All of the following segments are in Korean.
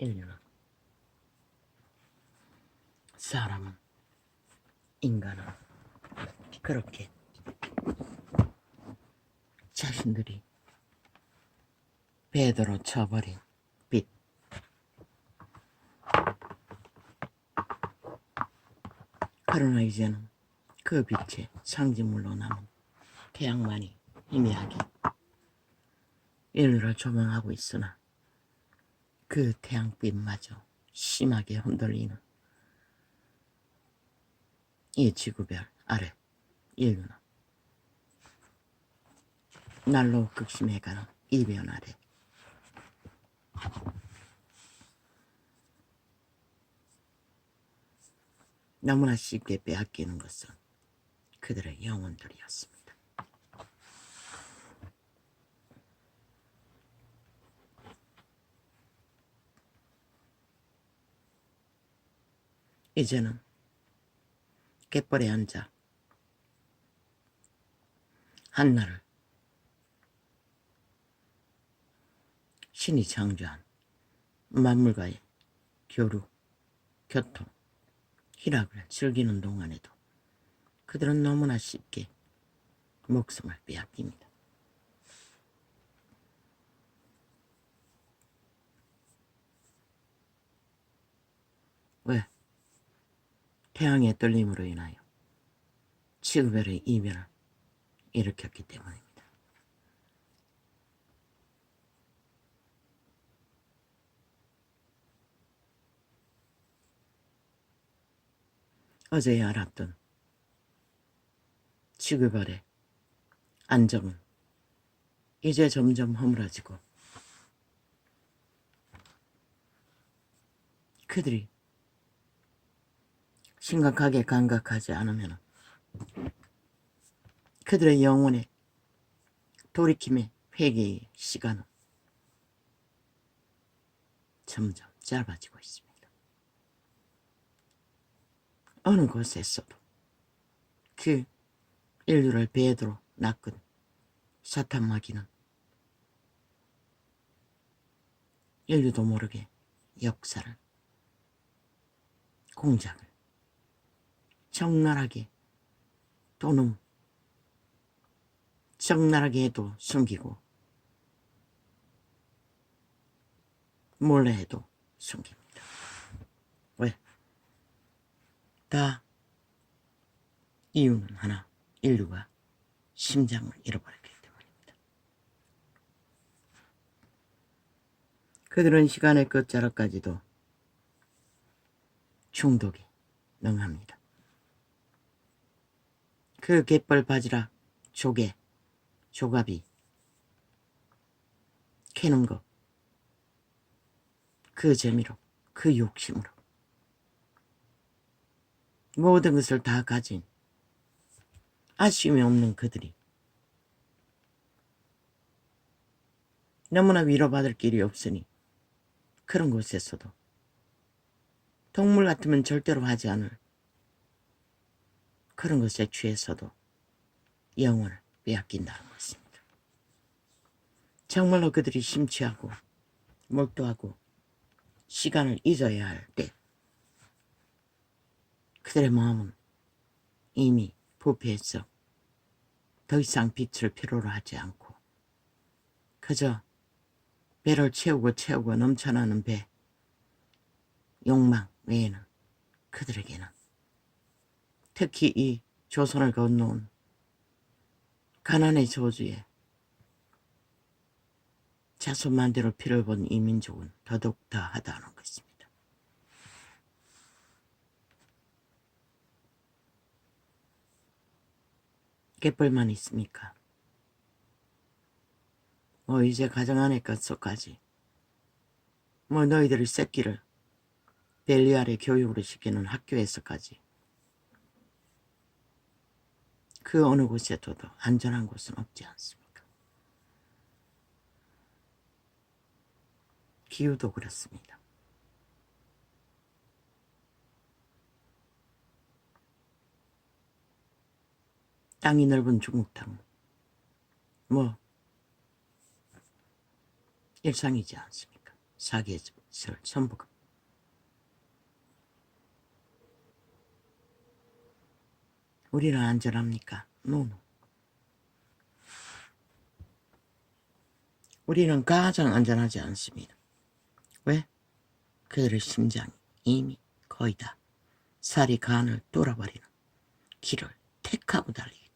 인류는, 사람은, 인간은 그렇게 자신들이 배도로 쳐버린 빛, 그러나 이제는 그 빛의 상징물로 남은 태양만이 희미하게 인류를 조명하고 있으나 그 태양빛마저 심하게 흔들리는 이 지구별 아래 인류는 날로 극심해가는 이변 아래 너무나 쉽게 빼앗기는 것은 그들의 영혼들이었습니다. 이제는 갯벌에 앉아 한나를 신이 창조한 만물과의 교류, 교통, 희락을 즐기는 동안에도 그들은 너무나 쉽게 목숨을 빼앗깁니다. 왜? 태양의 떨림으로 인하여 지구별의 이변을 일으켰기 때문입니다. 어제야 알았던 지구별의 안정은 이제 점점 허물어지고 그들이 심각하게 감각하지 않으면 그들의 영혼의 돌이킴의 회개의 시간은 점점 짧아지고 있습니다. 어느 곳에서도 그 인류를 배도로 낚은 사탄 마귀는 인류도 모르게 역사를, 공작을 적나라하게 또는 적나라하게 해도 숨기고 몰래 해도 숨깁니다. 왜? 다 이유는 하나, 인류가 심장을 잃어버렸기 때문입니다. 그들은 시간의 끝자락까지도 중독에 능합니다. 그 갯벌 바지락, 조개, 조갑이 캐는 것, 그 재미로, 그 욕심으로 모든 것을 다 가진 아쉬움이 없는 그들이 너무나 위로받을 길이 없으니 그런 곳에서도 동물 같으면 절대로 하지 않을 그런 것에 취해서도 영혼을 빼앗긴다는 것입니다. 정말로 그들이 심취하고 몰두하고 시간을 잊어야 할 때 그들의 마음은 이미 부패해서 더 이상 빛을 필요로 하지 않고 그저 배를 채우고 넘쳐나는 배, 욕망 외에는 그들에게는 특히 이 조선을 건너온 가난의 저주에 자손만대로 피를 본 이 민족은 더더욱 더하다는 것입니다. 갯벌만 있습니까? 이제 가정 안에 것까지 너희들의 새끼를 벨리알의 교육으로 시키는 학교에서까지 그 어느 곳에도 안전한 곳은 없지 않습니까? 기후도 그렇습니다. 땅이 넓은 중국 땅은 일상이지 않습니까? 사계절 천부금. 우리는 안전합니까? 노노. 우리는 가장 안전하지 않습니다. 왜? 그들의 심장이 이미 거의 다 살이 간을 뚫어버리는 길을 택하고 달리기 때문에.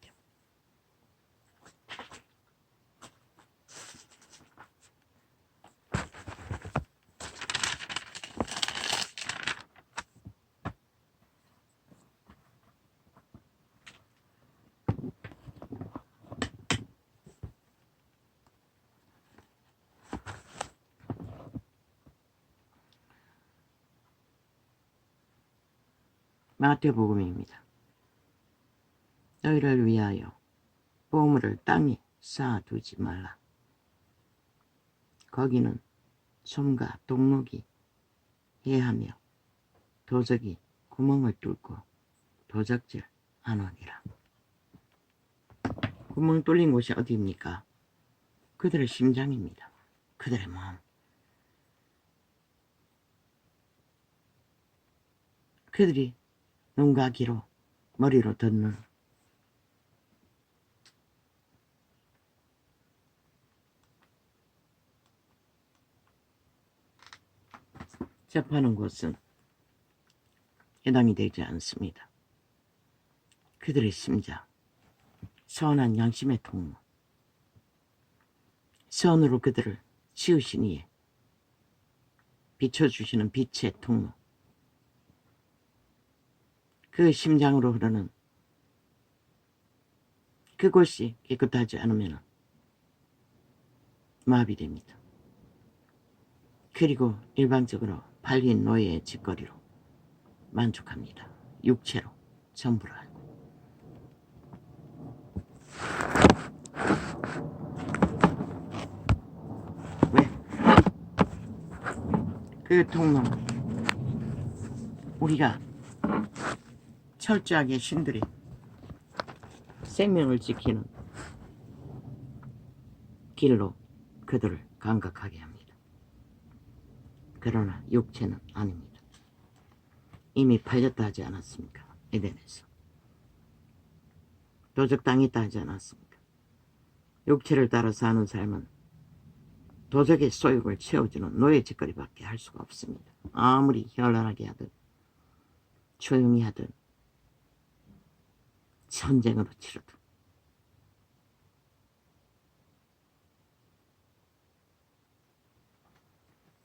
마태복음입니다. 너희를 위하여 보물을 땅에 쌓아두지 말라. 거기는 솜과 동록이 해하며 도적이 구멍을 뚫고 도적질 안 하니라. 구멍 뚫린 곳이 어디입니까? 그들의 심장입니다. 그들의 마음. 그들이 눈과 귀로 머리로 듣는 접하는 곳은 해당이 되지 않습니다. 그들의 심장, 선한 양심의 통로, 선으로 그들을 지으신 이에 비춰주시는 빛의 통로, 그 심장으로 흐르는 그곳이 깨끗하지 않으면 마비됩니다. 그리고 일방적으로 팔린 노예의 짓거리로 만족합니다. 육체로 전부를 알고. 왜? 그 통로는 우리가 철저하게 신들이 생명을 지키는 길로 그들을 감각하게 합니다. 그러나 육체는 아닙니다. 이미 팔렸다 하지 않았습니까? 에덴에서. 도적당했다 하지 않았습니까? 육체를 따라 사는 삶은 도적의 소욕을 채워주는 노예 짓거리밖에 할 수가 없습니다. 아무리 현란하게 하든 조용히 하든 전쟁으로 치르든.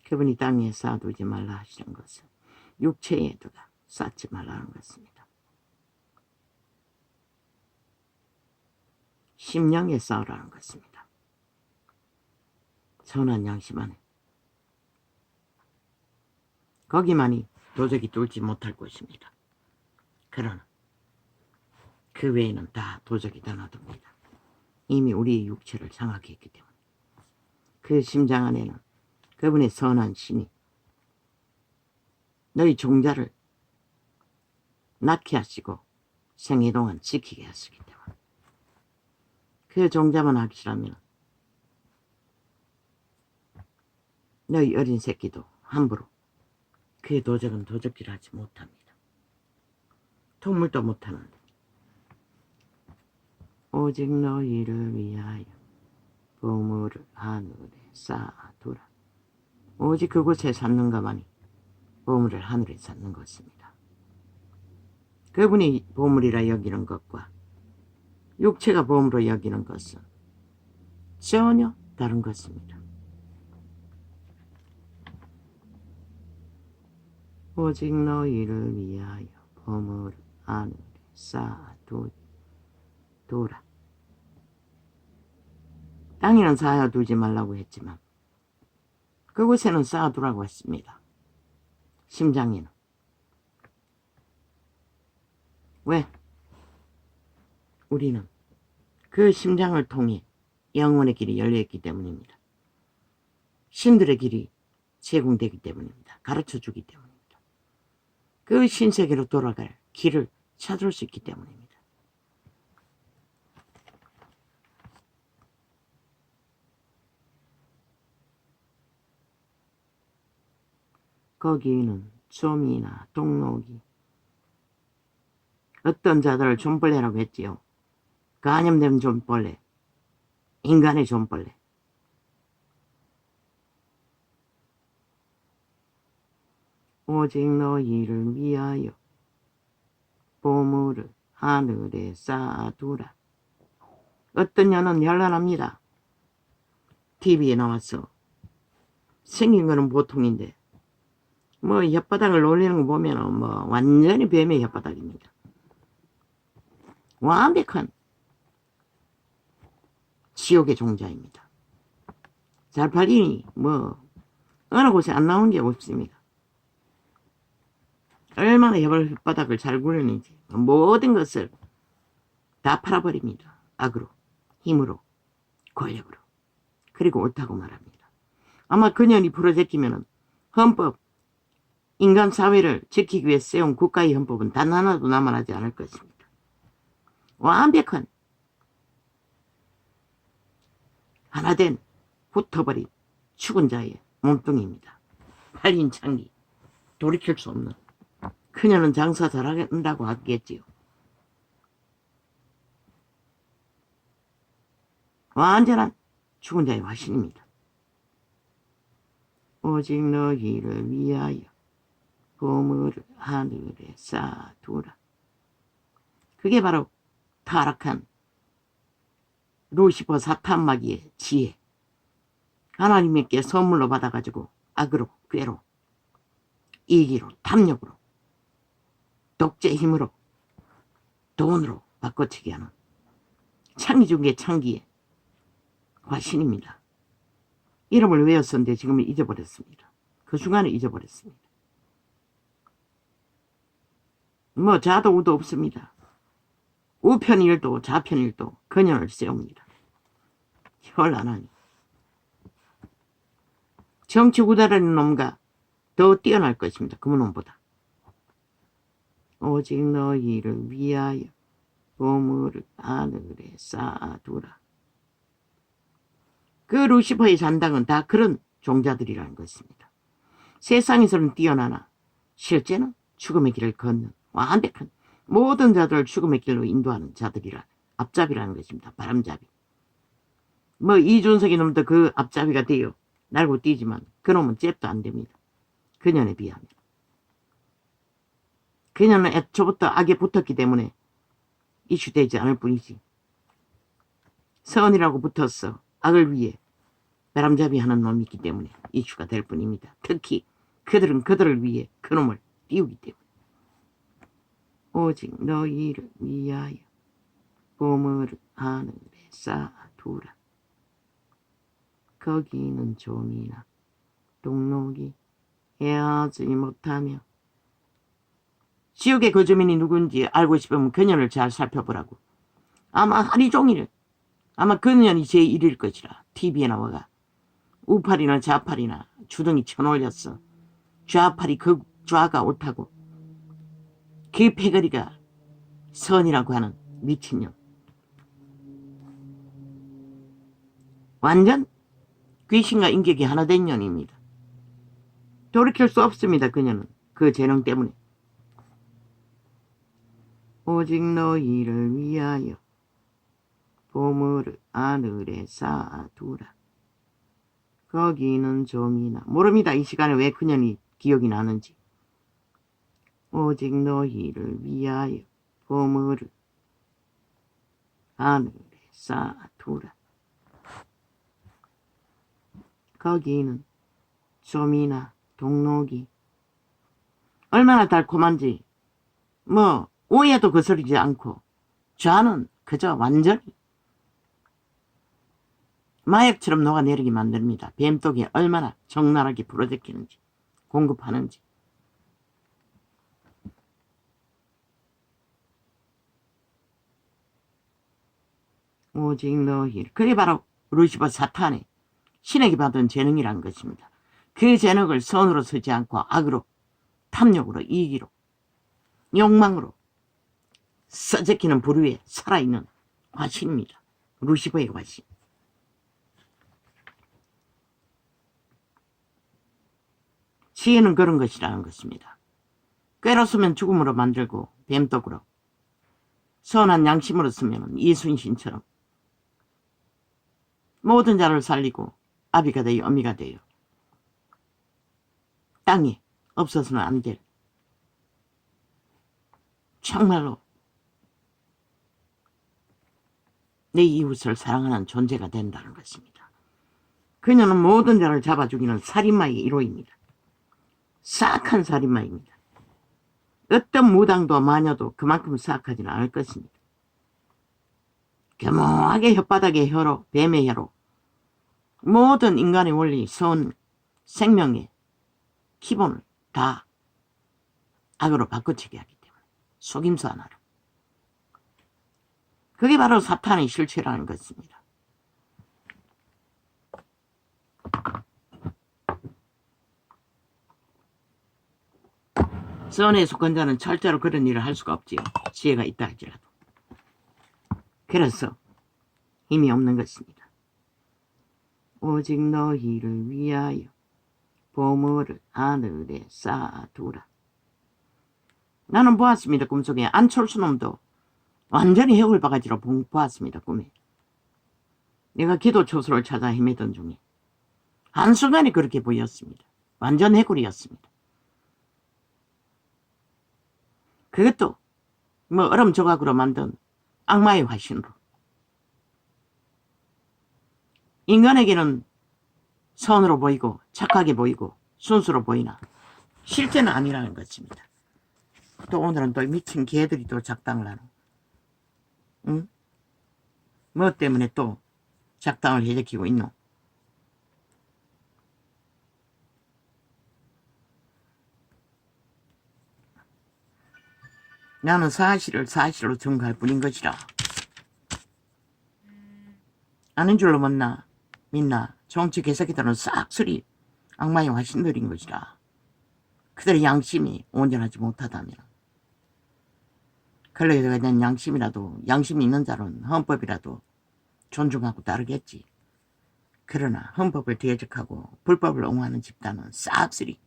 그분이 땅에 쌓아두지 말라 하시는 것은 육체에다가 쌓지 말라는 것입니다. 심령에 쌓으라는 것입니다. 선한 양심 안에. 거기만이 도적이 뚫지 못할 것입니다. 그러나 그 외에는 다 도적이 다 놔둡니다. 이미 우리의 육체를 상하게 했기 때문에. 그 심장 안에는 그분의 선한 신이 너희 종자를 낳게 하시고 생애 동안 지키게 하시기 때문에. 그 종자만 확실하면 너희 어린 새끼도 함부로 그 도적은 도적질하지 못합니다. 동물도 못하는데. 오직 너희를 위하여 보물을 하늘에 쌓아두라. 오직 그곳에 쌓는 것만이 보물을 하늘에 쌓는 것입니다. 그분이 보물이라 여기는 것과 육체가 보물로 여기는 것은 전혀 다른 것입니다. 오직 너희를 위하여 보물을 하늘에 쌓아두라. 땅에는 쌓아두지 말라고 했지만 그곳에는 쌓아두라고 했습니다. 심장에는. 왜? 우리는 그 심장을 통해 영혼의 길이 열려있기 때문입니다. 신들의 길이 제공되기 때문입니다. 가르쳐주기 때문입니다. 그 신세계로 돌아갈 길을 찾을 수 있기 때문입니다. 거기는 좀이나 동록이 어떤 자들을 좀벌레라고 했지요. 간염된 좀벌레, 인간의 좀벌레. 오직 너희를 위하여 보물을 하늘에 쌓아두라. 어떤 년은 현란합니다. TV에 나왔어. 생긴 거는 보통인데 뭐 혓바닥을 놀리는 거 보면 뭐 완전히 뱀의 혓바닥입니다. 완벽한 지옥의 종자입니다. 잘 팔리니 뭐 어느 곳에 안 나온 게 없습니다. 얼마나 혓바닥을 잘 굴리는지 모든 것을 다 팔아버립니다. 악으로, 힘으로, 권력으로. 그리고 옳다고 말합니다. 아마 그년이 부러졌기면 헌법, 인간 사회를 지키기 위해 세운 국가의 헌법은 단 하나도 남아나지 않을 것입니다. 완벽한 하나된 훑어버린 죽은 자의 몸뚱이입니다. 팔린 창기, 돌이킬 수 없는. 그녀는 장사 잘한다고 하겠지요. 완전한 죽은 자의 화신입니다. 오직 너희를 위하여 보물을 하늘에 쌓아두라. 그게 바로 타락한 루시퍼 사탄마귀의 지혜. 하나님께 선물로 받아가지고 악으로, 꾀로, 이기로, 탐욕으로, 독재 힘으로, 돈으로 바꿔치기 하는 창기 중의 창기의 화신입니다. 이름을 외웠었는데 지금은 잊어버렸습니다. 그 순간에 잊어버렸습니다. 뭐 자도 우도 없습니다. 우편 일도 좌편 일도 그녀를 세웁니다. 현란하니 정치 구달하는 놈과 더 뛰어날 것입니다. 그 놈보다. 오직 너희를 위하여 보물을 하늘에 쌓아두라. 그 루시퍼의 잔당은 다 그런 종자들이라는 것입니다. 세상에서는 뛰어나나 실제는 죽음의 길을 걷는 완벽한 모든 자들을 죽음의 길로 인도하는 자들이라 앞잡이라는 것입니다. 바람잡이. 뭐 이준석이 놈도 그 앞잡이가 돼요. 날고 뛰지만 그놈은 잽도 안 됩니다. 그년에 비하면. 그녀는 애초부터 악에 붙었기 때문에 이슈되지 않을 뿐이지. 선이라고 붙었어. 악을 위해 바람잡이 하는 놈이 있기 때문에 이슈가 될 뿐입니다. 특히 그들은 그들을 위해 그놈을 띄우기 때문에. 오직 너희를 위하여 보물을 하늘에 쌓아두라. 거기는 좀이나 동록이 헤아지 못하며. 지옥의 그 주민이 누군지 알고 싶으면 그년을 잘 살펴보라고. 아마 하루 종일 아마 그년이 제1일 것이라. TV에 나와가 우팔이나 좌팔이나 주둥이 쳐놀렸어. 좌팔이 그 좌가 옳다고. 그 패거리가 선이라고 하는 미친년. 완전 귀신과 인격이 하나 된 년입니다. 돌이킬 수 없습니다. 그녀는 그 재능 때문에. 오직 너희를 위하여 보물을 하늘에 쌓아두라. 거기는 좀이나. 모릅니다. 이 시간에 왜 그년이 기억이 나는지. 오직 너희를 위하여 보물을 하늘에 쌓아두라. 거기는 좀이나 동록이. 얼마나 달콤한지 뭐 오해도 거스르지 않고 좌는 그저 완전히 마약처럼 녹아내리게 만듭니다. 뱀독이 얼마나 적나라하게 부러졌기는지 공급하는지. 오직 너희. 그게 바로 루시퍼 사탄의 신에게 받은 재능이란 것입니다. 그 재능을 선으로 쓰지 않고 악으로, 탐욕으로, 이기로, 욕망으로 써제키는 부류에 살아있는 화신입니다. 루시퍼의 화신. 지혜는 그런 것이라는 것입니다. 꾀로 쓰면 죽음으로 만들고 뱀떡으로, 선한 양심으로 쓰면 이순신처럼 모든 자를 살리고 아비가 되어 어미가 되어 땅에 없어서는 안 될, 정말로 내 이웃을 사랑하는 존재가 된다는 것입니다. 그녀는 모든 자를 잡아 죽이는 살인마의 1호입니다. 사악한 살인마입니다. 어떤 무당도 마녀도 그만큼 사악하지는 않을 것입니다. 교묘하게 혓바닥의 혀로, 뱀의 혀로 모든 인간의 원리, 선, 생명의 기본을 다 악으로 바꿔치기 하기 때문에 속임수 하나로. 그게 바로 사탄의 실체라는 것입니다. 선의 속건자는 철저로 그런 일을 할 수가 없지요. 지혜가 있다 할지라도. 그래서 힘이 없는 것입니다. 오직 너희를 위하여 보물을 하늘에 쌓아두라. 나는 보았습니다. 꿈속에 안철수 놈도 완전히 해골 바가지로 보았습니다. 꿈에. 내가 기도 초소를 찾아 헤매던 중에 한순간에 그렇게 보였습니다. 완전 해골이었습니다. 그것도 뭐 얼음 조각으로 만든 악마의 화신으로. 인간에게는 선으로 보이고 착하게 보이고 순수로 보이나 실제는 아니라는 것입니다. 또 오늘은 또 미친 개들이 또 작당을 하는. 응? 뭐 때문에 또 작당을 일으키고 있노? 나는 사실을 사실로 증거할 뿐인 것이라. 아는 줄로 믿나 정치 개새끼들은 싹쓸이 악마의 화신들인 것이라. 그들의 양심이 온전하지 못하다면 그러게 대한 양심이 있는 자는 헌법이라도 존중하고 따르겠지. 그러나 헌법을 대적하고 불법을 옹호하는 집단은 싹쓸이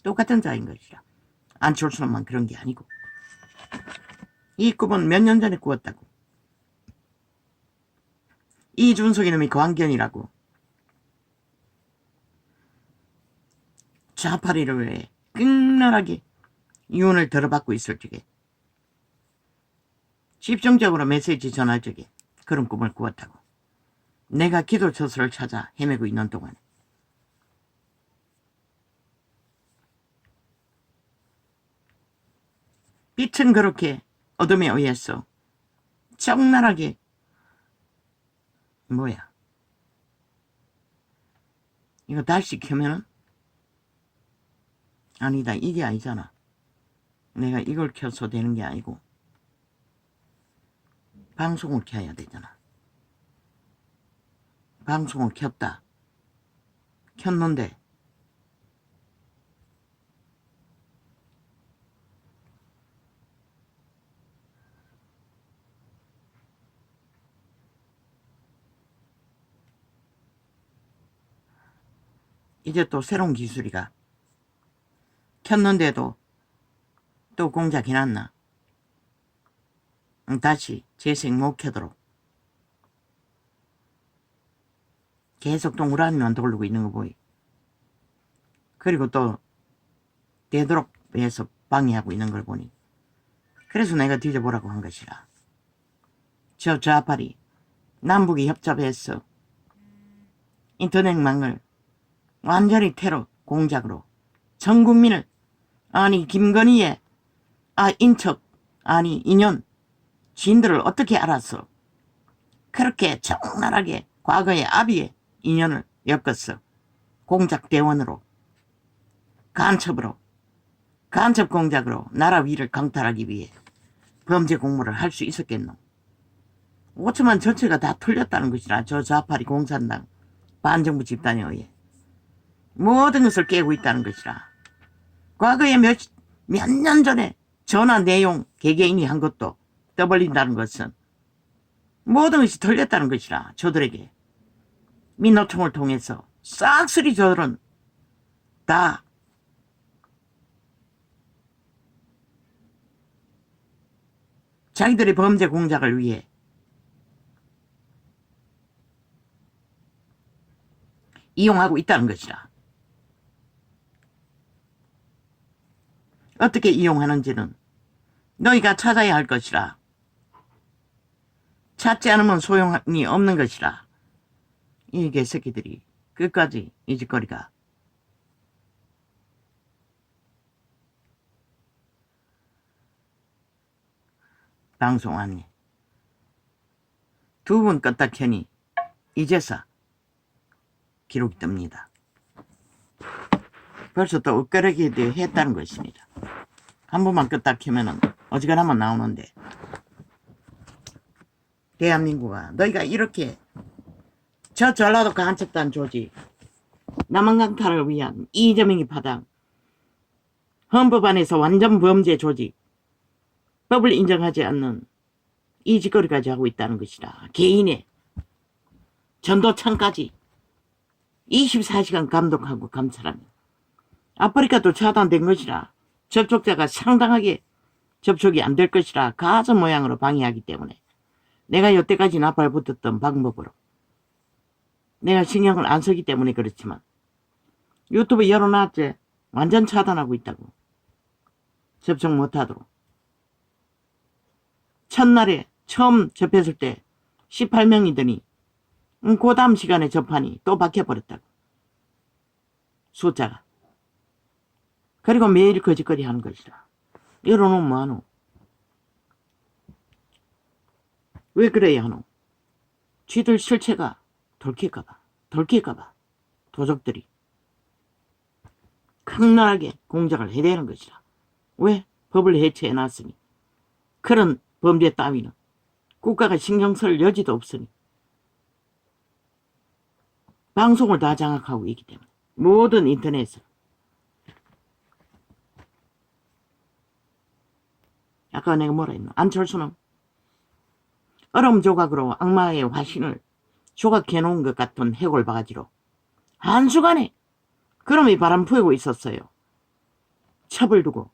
똑같은 자인 것이라. 안철수만 그런 게 아니고. 이 꿈은 몇 년 전에 꾸었다고. 이준석 이놈이 광견이라고. 좌파리를 왜 극렬하게 유언을 들어받고 있을 적에 집중적으로 메시지 전할 적에 그런 꿈을 꾸었다고. 내가 기도 처소를 찾아 헤매고 있는 동안에. 빛은 그렇게 어둠에 의해서 적나라하게 뭐야 이거 다시 켜면은 아니다 이게 아니잖아. 내가 이걸 켜서 되는 게 아니고 방송을 켜야 되잖아. 방송을 켰는데 이제 또 새로운 기술이가 켰는데도 또 공작이 났나. 다시 재생 못 켜도록 계속 동그라미만 돌리고 있는 거 보이. 그리고 또 되도록 해서 방해하고 있는 걸 보니 그래서 내가 뒤져보라고 한 것이라. 저 좌파리 남북이 협잡해서 인터넷망을 완전히 테러 공작으로 전 국민을 아니 김건희의 인척 아니 인연 지인들을 어떻게 알았어. 그렇게 적나라하게 과거의 아비의 인연을 엮었어. 공작대원으로 간첩 공작으로 나라 위를 강탈하기 위해 범죄 공모를 할 수 있었겠노. 5천만 전체가 다 틀렸다는 것이라. 저 좌파리 공산당 반정부 집단에 의해 모든 것을 깨고 있다는 것이라. 과거에 몇 년 전에 전화 내용 개개인이 한 것도 떠벌린다는 것은 모든 것이 틀렸다는 것이라. 저들에게 민노총을 통해서 싹쓸이 저들은 다 자기들의 범죄 공작을 위해 이용하고 있다는 것이라. 어떻게 이용하는지는 너희가 찾아야 할 것이라. 찾지 않으면 소용이 없는 것이라. 이 개새끼들이 끝까지 이 짓거리가. 방송 안내. 두 번 껐다 켜니 이제서 기록이 뜹니다. 벌써 또 엇가르게 했다는 것입니다. 한 번만 껐다 켜면은 어지간하면 나오는데, 대한민국아, 너희가 이렇게 저 전라도 간첩단 조직, 남한 강탈을 위한 이재명이 파당, 헌법 안에서 완전 범죄 조직, 법을 인정하지 않는 이 짓거리까지 하고 있다는 것이다. 개인의 전도청까지 24시간 감독하고 감찰하며 아프리카도 차단된 것이라. 접촉자가 상당하게 접촉이 안 될 것이라 가전 모양으로 방해하기 때문에 내가 여태까지 나팔 붙었던 방법으로 내가 신경을 안 쓰기 때문에 그렇지만 유튜브 열어놨지 완전 차단하고 있다고. 접촉 못하도록. 첫날에 처음 접했을 때 18명이더니 그 다음 시간에 접하니 또 바뀌어버렸다고. 숫자가. 그리고 매일 거짓거리 하는 것이라. 열어놓으면 뭐하노? 왜 그래야 하노? 쥐들 실체가 덜킬까봐 도적들이 강렬하게 공작을 해야 되는 것이라. 왜? 법을 해체해놨으니. 그런 범죄 따위는 국가가 신경 쓸 여지도 없으니 방송을 다 장악하고 있기 때문에 모든 인터넷을. 아까 내가 뭐라 했노? 안철수는 얼음 조각으로 악마의 화신을 조각해놓은 것 같은 해골 바가지로 한순간에 그놈이 바람 피우고 있었어요. 첩을 두고.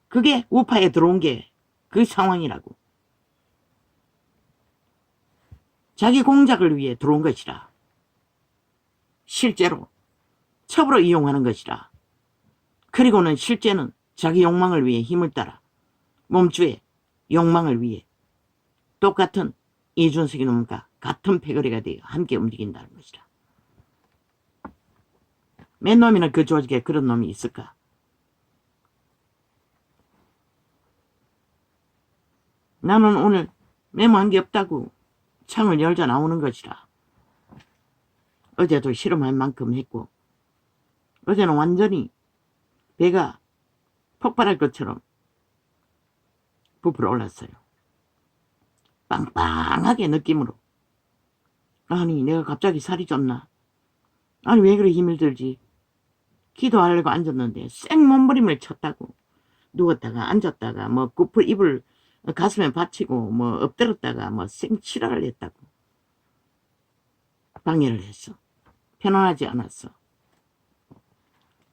그게 우파에 들어온 게 그 상황이라고. 자기 공작을 위해 들어온 것이라. 실제로 첩으로 이용하는 것이라. 그리고는 실제는 자기 욕망을 위해 힘을 따라 몸주의 욕망을 위해 똑같은 이준석이 놈과 같은 패거리가 되어 함께 움직인다는 것이라. 맨 놈이나 그 조직에 그런 놈이 있을까? 나는 오늘 메모한 게 없다고 창을 열자 나오는 것이라. 어제도 실험할 만큼 했고 어제는 완전히 배가 폭발할 것처럼 부풀어 올랐어요. 빵빵하게 느낌으로. 아니 내가 갑자기 살이 쪘나? 아니 왜 그래 힘을 들지? 기도하려고 앉았는데 쌩 몸부림을 쳤다고. 누웠다가 앉았다가 뭐 구풀 입을 가슴에 받치고 뭐 엎드렸다가 뭐 생치라를 했다고. 방해를 했어. 편안하지 않았어.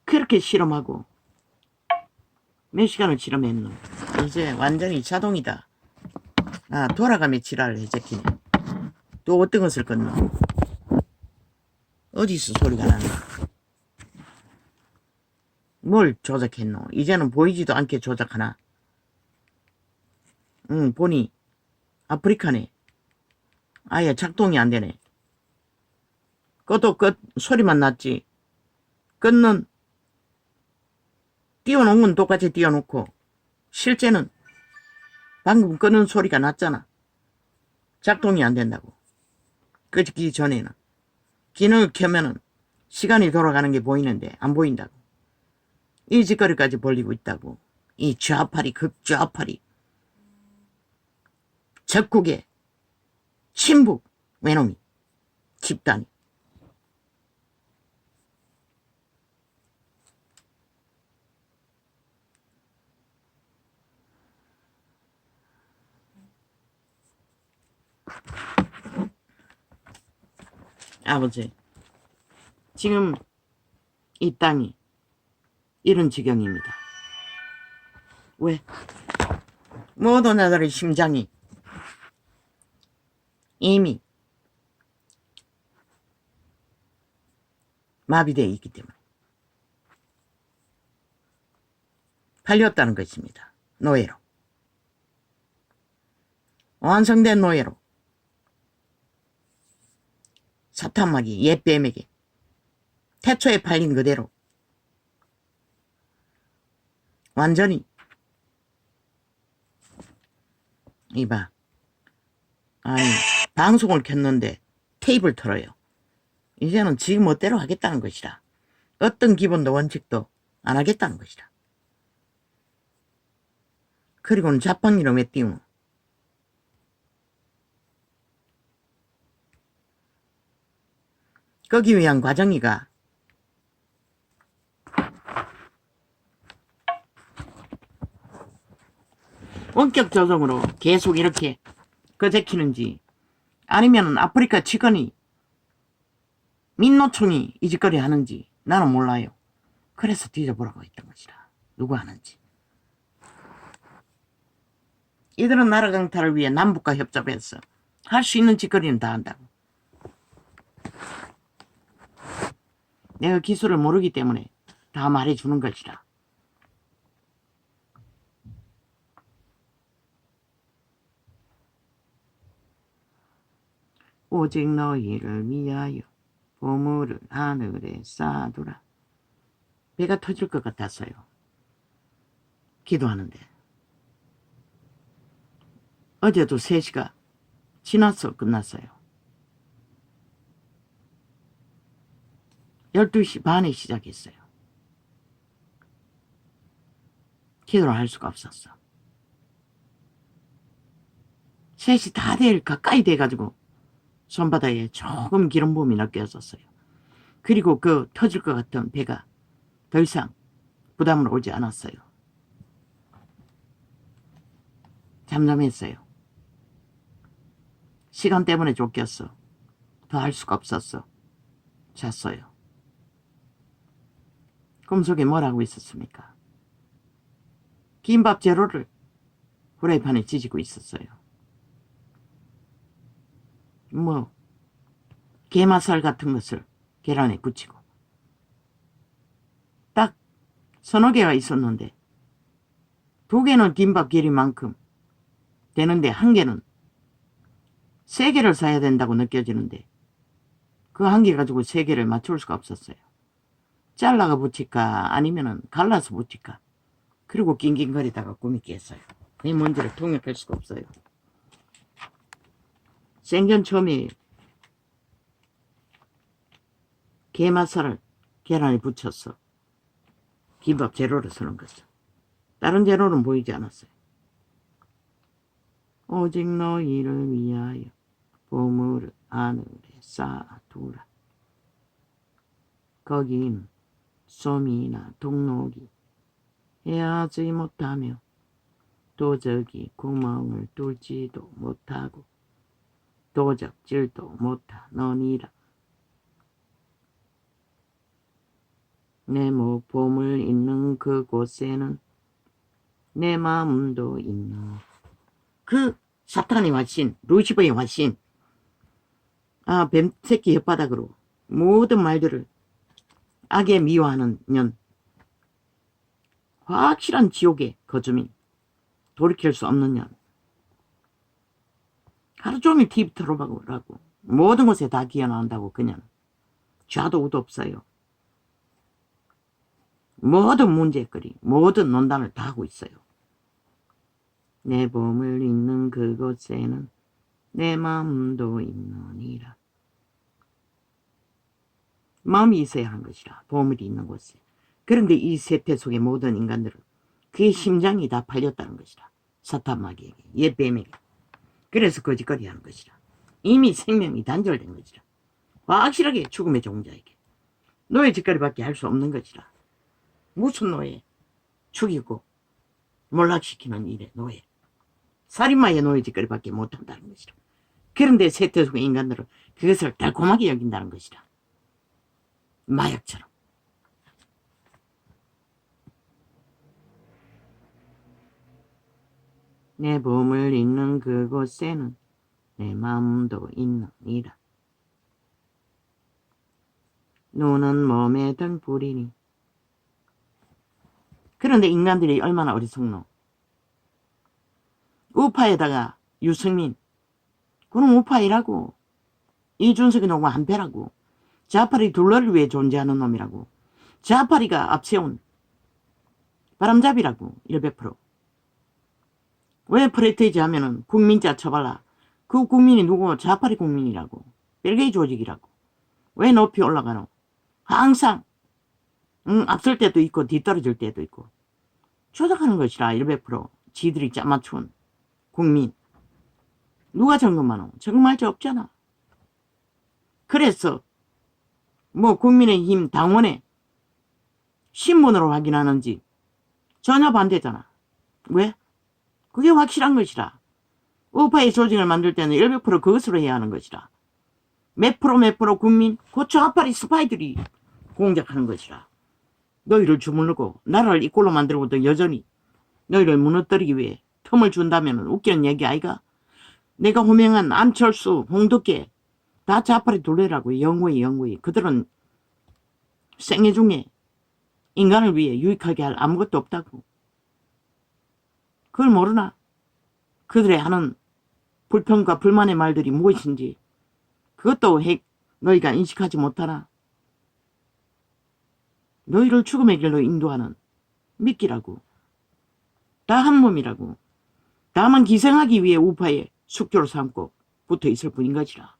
그렇게 실험하고 몇 시간을 실험했노. 이제 완전히 자동이다. 아 돌아가며 지랄을 해제키네. 또 어떤 것을 껐노? 어디서 소리가 나나? 뭘 조작했노? 이제는 보이지도 않게 조작하나? 보니 아프리카네. 아예 작동이 안 되네. 꺼도 소리만 났지. 끊는 띄워놓은 건 똑같이 띄워놓고 실제는 방금 끄는 소리가 났잖아. 작동이 안 된다고. 끄기 전에는 기능을 켜면은 시간이 돌아가는 게 보이는데 안 보인다고. 이 짓거리까지 벌리고 있다고. 이 좌파리 극좌파리 적국의 친북 외놈이 집단이. 아버지 지금 이 땅이 이런 지경입니다. 왜? 모든 자들의 심장이 이미 마비되어 있기 때문에 팔렸다는 것입니다. 노예로. 완성된 노예로 사탄마귀 옛뱀에게 태초에 팔린 그대로 완전히 이봐. 아니 방송을 켰는데 테이프를 틀어요. 이제는 지 멋대로 하겠다는 것이라. 어떤 기본도 원칙도 안 하겠다는 것이라. 그리고는 자판기로 몇 띄우노. 거기 위한 과정이가 원격 조정으로 계속 이렇게 거제키는지 아니면 아프리카 치건이 민노총이 이 짓거리 하는지 나는 몰라요. 그래서 뒤져보라고 했던 것이라. 누구 하는지. 이들은 나라 강탈을 위해 남북과 협잡해서 할 수 있는 짓거리는 다 한다고. 내가 기술을 모르기 때문에 다 말해주는 것이라. 오직 너희를 위하여 보물을 하늘에 쌓아두라. 배가 터질 것 같았어요. 기도하는데. 어제도 3시가 지나서 끝났어요. 12시 반에 시작했어요. 기도를 할 수가 없었어. 3시 다 될 가까이 돼가지고 손바닥에 조금 기름붐이 느껴졌어요. 그리고 그 터질 것 같은 배가 더 이상 부담으로 오지 않았어요. 잠잠했어요. 시간 때문에 쫓겼어. 더 할 수가 없었어. 잤어요. 꿈속에 뭘 하고 있었습니까? 김밥 재료를 후라이팬에 지지고 있었어요. 뭐 게맛살 같은 것을 계란에 붙이고 딱 3-4개가 있었는데 2개는 김밥 길이만큼 되는데 1개는 3개를 사야 된다고 느껴지는데 그 1개 가지고 3개를 맞출 수가 없었어요. 잘라가 붙일까 아니면은 갈라서 붙일까. 그리고 낑낑거리다가 꿈이 깼어요. 이 뭔지를 통역할 수가 없어요. 생전 처음에 게맛살을 계란에 붙였어. 김밥 재료로 쓰는 거죠. 다른 재료는 보이지 않았어요. 오직 너희를 위하여 보물을 하늘에 쌓아두라. 거긴 솜이나 동록이 헤아지 못하며 도적이 구멍을 뚫지도 못하고 도적질도 못하느니라. 내 보물 있는 그곳에는 내 마음도 있노. 그 사탄의 화신, 루시퍼의 화신, 뱀새끼 혓바닥으로 모든 말들을 악에 미워하는 년, 확실한 지옥의 거주민, 돌이킬 수 없는 년. 하루 종일 TV 틀어보라고 모든 곳에 다 기어나온다고. 그냥 좌도 우도 없어요. 모든 문제거리, 모든 논단을 다 하고 있어요. 내 보물 있는 그곳에는 내 마음도 있느니라. 마음이 있어야 하는 것이라. 보물이 있는 곳에. 그런데 이 세태 속의 모든 인간들은 그의 심장이 다 팔렸다는 것이라. 사탄마귀에게, 옛뱀에게. 그래서 거짓거리 하는 것이라. 이미 생명이 단절된 것이라. 확실하게 죽음의 종자에게. 노예 짓거리밖에 할 수 없는 것이라. 무슨 노예? 죽이고 몰락시키는 일의 노예. 살인마의 노예 짓거리밖에 못한다는 것이라. 그런데 세태 속의 인간들은 그것을 달콤하게 여긴다는 것이라. 마약처럼. 내 보험을 잇는 그곳에는 내 마음도 있느니라. 눈은 몸에 등불이니. 그런데 인간들이 얼마나 어리석노. 우파에다가 유승민, 그럼 우파이라고. 이준석이 너무 한패라고. 자파리 둘러를 위해 존재하는 놈이라고. 자파리가 앞세운 바람잡이라고. 100%. 왜 프레테이지 하면은 국민자 쳐발라. 그 국민이 누구? 자파리 국민이라고. 벨게이 조직이라고. 왜 높이 올라가노? 항상 앞설 때도 있고 뒤떨어질 때도 있고 조작하는 것이라. 100% 지들이 짜맞춘 국민. 누가 점검하노? 점검할 자 없잖아. 그래서 뭐 국민의힘 당원에 신문으로 확인하는지 전혀 반대잖아. 왜? 그게 확실한 것이라. 우파의 조직을 만들 때는 100% 그것으로 해야 하는 것이라. 몇 프로 국민, 그 좌파리 스파이들이 공작하는 것이라. 너희를 주물르고 나라를 이 꼴로 만들고도 여전히 너희를 무너뜨리기 위해 틈을 준다면 웃기는 얘기 아이가? 내가 호명한 안철수, 홍덕계 다 좌파리 둘레라고. 영구히. 그들은 생애 중에 인간을 위해 유익하게 할 아무것도 없다고. 그걸 모르나? 그들의 하는 불평과 불만의 말들이 무엇인지 그것도 너희가 인식하지 못하나? 너희를 죽음의 길로 인도하는 미끼라고. 다 한 몸이라고. 다만 기생하기 위해 우파에 숙주를 삼고 붙어 있을 뿐인 것이라.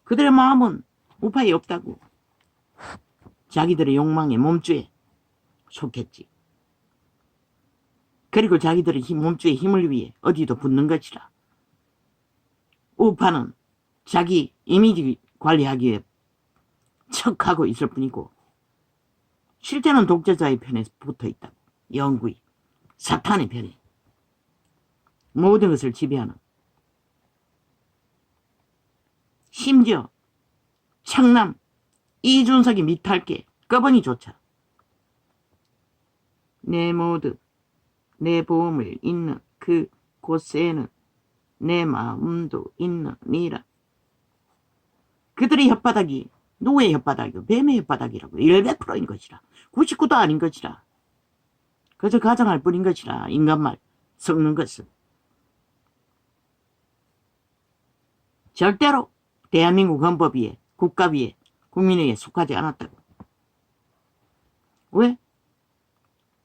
그들의 마음은 우파에 없다고. 자기들의 욕망의 몸주에 속했지. 그리고 자기들의 몸주의 힘을 위해 어디도 붙는 것이라. 우파는 자기 이미지 관리하기 위해 척하고 있을 뿐이고 실제는 독재자의 편에 붙어있다고. 영구히 사탄의 편에 모든 것을 지배하는. 심지어 청남 이준석이 미탈게 꺼번이조차 내 보험을 잇는 그 곳에는 내 마음도 있느니라. 그들의 혓바닥이 누구의 혓바닥이고? 뱀의 혓바닥이라고. 100%인 것이라. 99도 아닌 것이라. 그저 가정할 뿐인 것이라. 인간말 섞는 것은. 절대로 대한민국 헌법 위에 국가 위에 국민에게 속하지 않았다고. 왜?